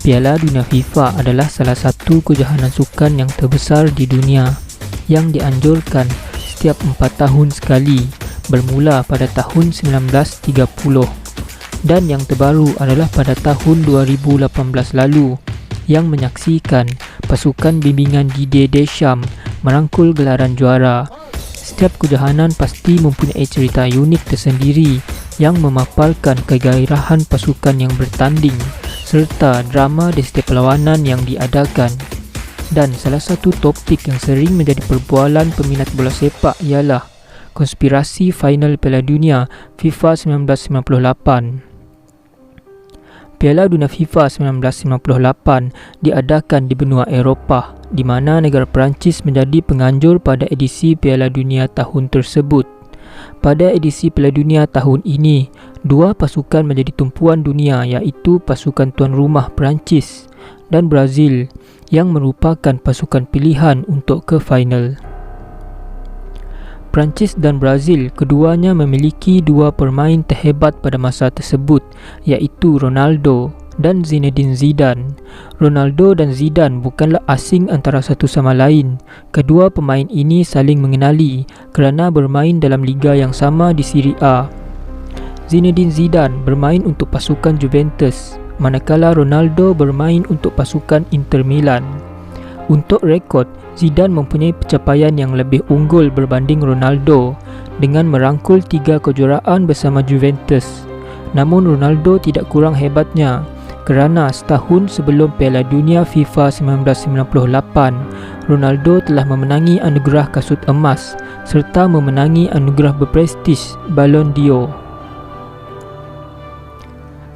Piala Dunia FIFA adalah salah satu kejohanan sukan yang terbesar di dunia yang dianjurkan setiap 4 tahun sekali bermula pada tahun 1930 dan yang terbaru adalah pada tahun 2018 lalu yang menyaksikan pasukan bimbingan Didier Deschamps merangkul gelaran juara. Setiap kejohanan pasti mempunyai cerita unik tersendiri yang memaparkan kegairahan pasukan yang bertanding serta drama di setiap perlawanan yang diadakan. Dan salah satu topik yang sering menjadi perbualan peminat bola sepak ialah konspirasi final Piala Dunia FIFA 1998. Piala Dunia FIFA 1998 diadakan di benua Eropah, di mana negara Perancis menjadi penganjur pada edisi Piala Dunia tahun tersebut. Pada edisi Piala Dunia tahun ini, dua pasukan menjadi tumpuan dunia, iaitu pasukan tuan rumah Perancis dan Brazil yang merupakan pasukan pilihan untuk ke final. Perancis dan Brazil keduanya memiliki dua pemain terhebat pada masa tersebut, iaitu Ronaldo dan Zinedine Zidane. Ronaldo dan Zidane bukanlah asing antara satu sama lain. Kedua pemain ini saling mengenali kerana bermain dalam liga yang sama di Serie A. Zinedine Zidane bermain untuk pasukan Juventus, manakala Ronaldo bermain untuk pasukan Inter Milan. Untuk rekod, Zidane mempunyai pencapaian yang lebih unggul berbanding Ronaldo dengan merangkul 3 kejuaraan bersama Juventus. Namun Ronaldo tidak kurang hebatnya kerana setahun sebelum Piala Dunia FIFA 1998, Ronaldo telah memenangi anugerah kasut emas serta memenangi anugerah berprestij Ballon d'Or.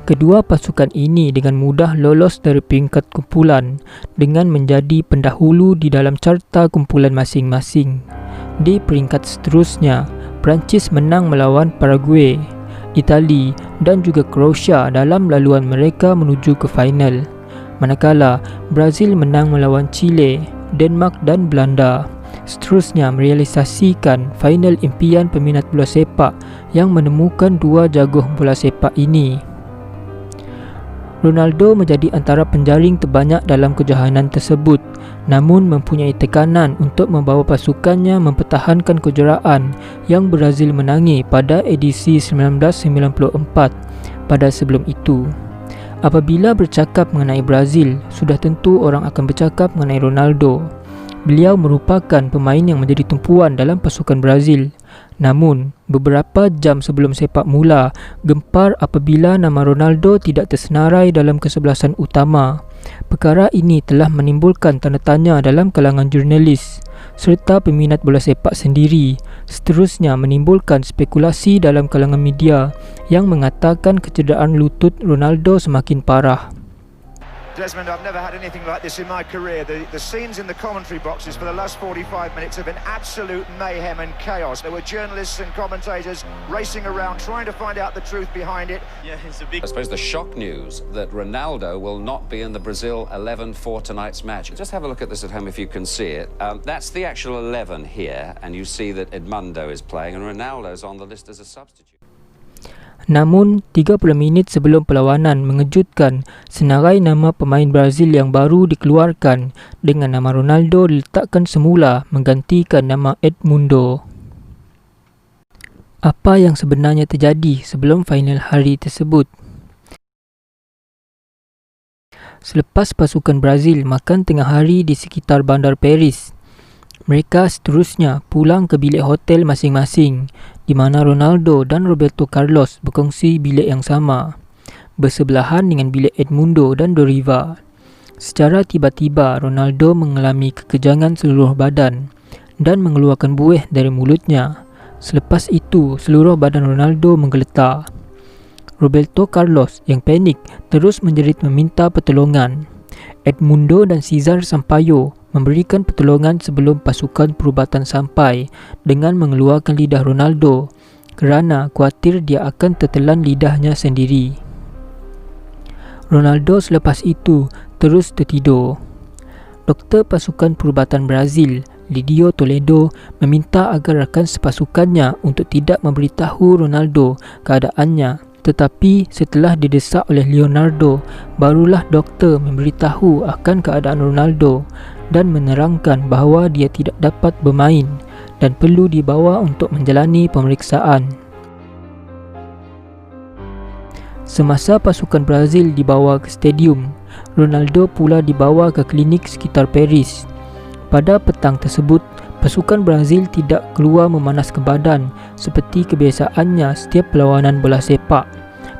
Kedua pasukan ini dengan mudah lolos dari peringkat kumpulan dengan menjadi pendahulu di dalam carta kumpulan masing-masing. Di peringkat seterusnya, Perancis menang melawan Paraguay, Itali dan juga Croatia dalam laluan mereka menuju ke final. Manakala Brazil menang melawan Chile, Denmark dan Belanda. Seterusnya merealisasikan final impian peminat bola sepak yang menemukan dua jago bola sepak ini. Ronaldo menjadi antara penjaring terbanyak dalam kejohanan tersebut, namun mempunyai tekanan untuk membawa pasukannya mempertahankan kejuaraan yang Brazil menangi pada edisi 1994 pada sebelum itu. Apabila bercakap mengenai Brazil, sudah tentu orang akan bercakap mengenai Ronaldo. Beliau merupakan pemain yang menjadi tumpuan dalam pasukan Brazil. Namun, beberapa jam sebelum sepak mula, gempar apabila nama Ronaldo tidak tersenarai dalam kesebelasan utama. Perkara ini telah menimbulkan tanda tanya dalam kalangan jurnalis serta peminat bola sepak sendiri. Seterusnya menimbulkan spekulasi dalam kalangan media yang mengatakan kecederaan lutut Ronaldo semakin parah. Desmond, I've never had anything like this in my career. The scenes in the commentary boxes for the last 45 minutes have been absolute mayhem and chaos. There were journalists and commentators racing around trying to find out the truth behind it. Yeah, it's a big... I suppose the shock news that Ronaldo will not be in the Brazil 11 for tonight's match. Just have a look at this at home if you can see it. That's the actual 11 here, and you see that Edmundo is playing and Ronaldo's on the list as a substitute. Namun, 30 minit sebelum perlawanan mengejutkan, senarai nama pemain Brazil yang baru dikeluarkan dengan nama Ronaldo diletakkan semula menggantikan nama Edmundo. Apa yang sebenarnya terjadi sebelum final hari tersebut? Selepas pasukan Brazil makan tengah hari di sekitar bandar Paris, mereka seterusnya pulang ke bilik hotel masing-masing, di mana Ronaldo dan Roberto Carlos berkongsi bilik yang sama, bersebelahan dengan bilik Edmundo dan Doriva. Secara tiba-tiba, Ronaldo mengalami kekejangan seluruh badan dan mengeluarkan buih dari mulutnya. Selepas itu, seluruh badan Ronaldo menggeletar. Roberto Carlos yang panik terus menjerit meminta pertolongan. Edmundo dan Cesar Sampaio memberikan pertolongan sebelum pasukan perubatan sampai dengan mengeluarkan lidah Ronaldo kerana khawatir dia akan tertelan lidahnya sendiri. Ronaldo selepas itu terus tertidur. Doktor pasukan perubatan Brazil, Lidio Toledo, meminta agar rakan sepasukannya untuk tidak memberitahu Ronaldo keadaannya Tetapi setelah didesak oleh Leonardo, barulah doktor memberitahu akan keadaan Ronaldo dan menerangkan bahawa dia tidak dapat bermain dan perlu dibawa untuk menjalani pemeriksaan. Semasa pasukan Brazil dibawa ke stadium, Ronaldo pula dibawa ke klinik sekitar Paris. Pada petang tersebut, pasukan Brazil tidak keluar memanaskan badan seperti kebiasaannya setiap perlawanan bola sepak.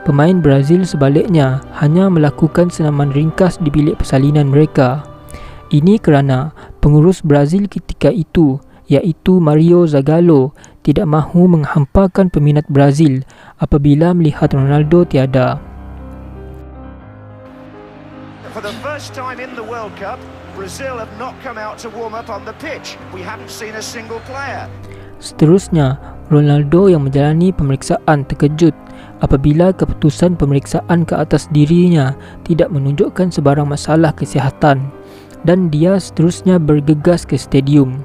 Pemain Brazil sebaliknya hanya melakukan senaman ringkas di bilik persalinan mereka. Ini kerana pengurus Brazil ketika itu, iaitu Mario Zagallo, tidak mahu menghampakan peminat Brazil apabila melihat Ronaldo tiada. For the first time in the World Cup, Brazil have not come out to warm up on the pitch. We haven't seen a single player. Seterusnya, Ronaldo yang menjalani pemeriksaan terkejut apabila keputusan pemeriksaan ke atas dirinya tidak menunjukkan sebarang masalah kesihatan, dan dia seterusnya bergegas ke stadium.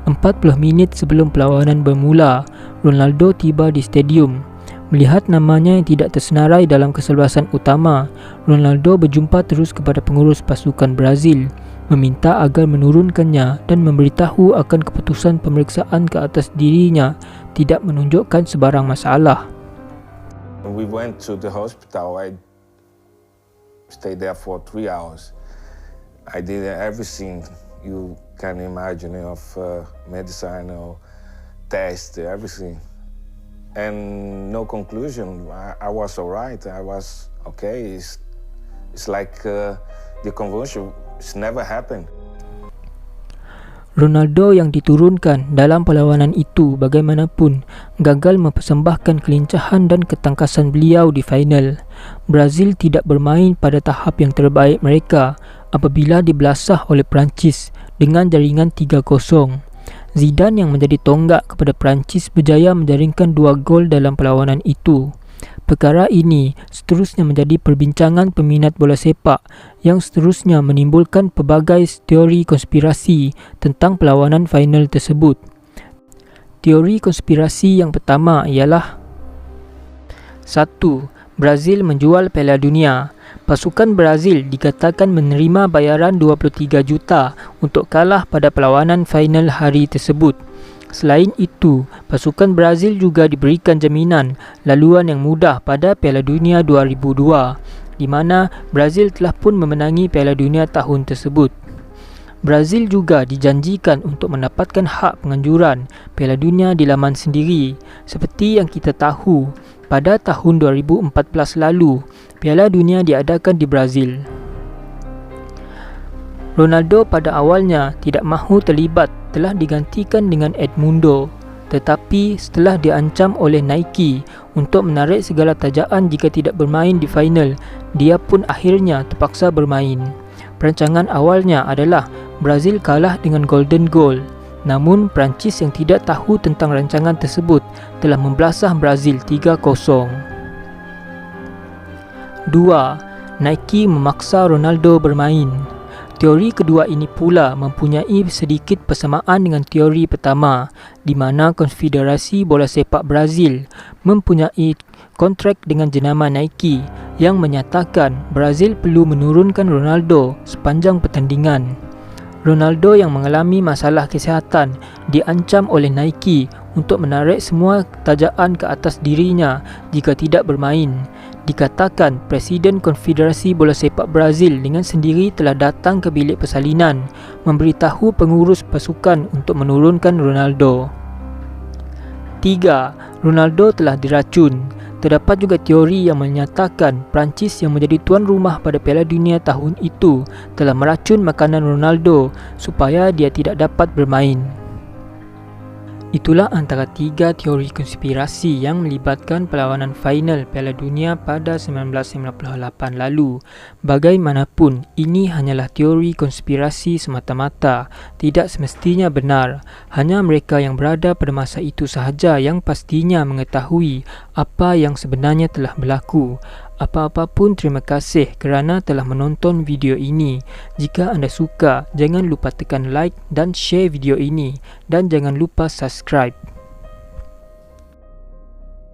40 minit sebelum perlawanan bermula, Ronaldo tiba di stadium. Melihat namanya yang tidak tersenarai dalam keseluruhan utama, Ronaldo berjumpa terus kepada pengurus pasukan Brazil, meminta agar menurunkannya dan memberitahu akan keputusan pemeriksaan ke atas dirinya tidak menunjukkan sebarang masalah. We went to the hospital. I stayed there for 3 hours. I did everything you can imagine of medicinal test, everything. And no conclusion. I was all right. I was okay. It's like the convulsion. It's never happened. Ronaldo yang diturunkan dalam perlawanan itu bagaimanapun gagal mempersembahkan kelincahan dan ketangkasan beliau di final. Brazil tidak bermain pada tahap yang terbaik mereka apabila dibelasah oleh Perancis dengan jaringan 3-0. Zidane yang menjadi tonggak kepada Perancis berjaya menjaringkan 2 gol dalam perlawanan itu. Perkara ini seterusnya menjadi perbincangan peminat bola sepak yang seterusnya menimbulkan pelbagai teori konspirasi tentang perlawanan final tersebut. Teori konspirasi yang pertama ialah 1. Brazil menjual Piala Dunia. Pasukan Brazil dikatakan menerima bayaran 23 juta untuk kalah pada perlawanan final hari tersebut. Selain itu, pasukan Brazil juga diberikan jaminan laluan yang mudah pada Piala Dunia 2002, di mana Brazil telah pun memenangi Piala Dunia tahun tersebut. Brazil juga dijanjikan untuk mendapatkan hak penganjuran Piala Dunia di laman sendiri. Seperti yang kita tahu, pada tahun 2014 lalu, Piala Dunia diadakan di Brazil. Ronaldo pada awalnya tidak mahu terlibat, telah digantikan dengan Edmundo. Tetapi setelah diancam oleh Nike untuk menarik segala tajaan jika tidak bermain di final, dia pun akhirnya terpaksa bermain. Perancangan awalnya adalah Brazil kalah dengan golden goal. Namun Perancis yang tidak tahu tentang rancangan tersebut telah membelasah Brazil 3-0. 2. Nike memaksa Ronaldo bermain. Teori kedua ini pula mempunyai sedikit persamaan dengan teori pertama, di mana Konfederasi Bola Sepak Brazil mempunyai kontrak dengan jenama Nike yang menyatakan Brazil perlu menurunkan Ronaldo sepanjang pertandingan. Ronaldo yang mengalami masalah kesihatan diancam oleh Nike untuk menarik semua tajaan ke atas dirinya jika tidak bermain. Dikatakan Presiden Konfederasi Bola Sepak Brazil dengan sendiri telah datang ke bilik persalinan memberitahu pengurus pasukan untuk menurunkan Ronaldo. 3. Ronaldo telah diracun. Terdapat juga teori yang menyatakan Perancis yang menjadi tuan rumah pada Piala Dunia tahun itu telah meracun makanan Ronaldo supaya dia tidak dapat bermain. Itulah antara 3 teori konspirasi yang melibatkan perlawanan final Piala Dunia pada 1998 lalu. Bagaimanapun, ini hanyalah teori konspirasi semata-mata, tidak semestinya benar. Hanya mereka yang berada pada masa itu sahaja yang pastinya mengetahui apa yang sebenarnya telah berlaku. Apa-apapun, terima kasih kerana telah menonton video ini. Jika anda suka, jangan lupa tekan like dan share video ini dan jangan lupa subscribe.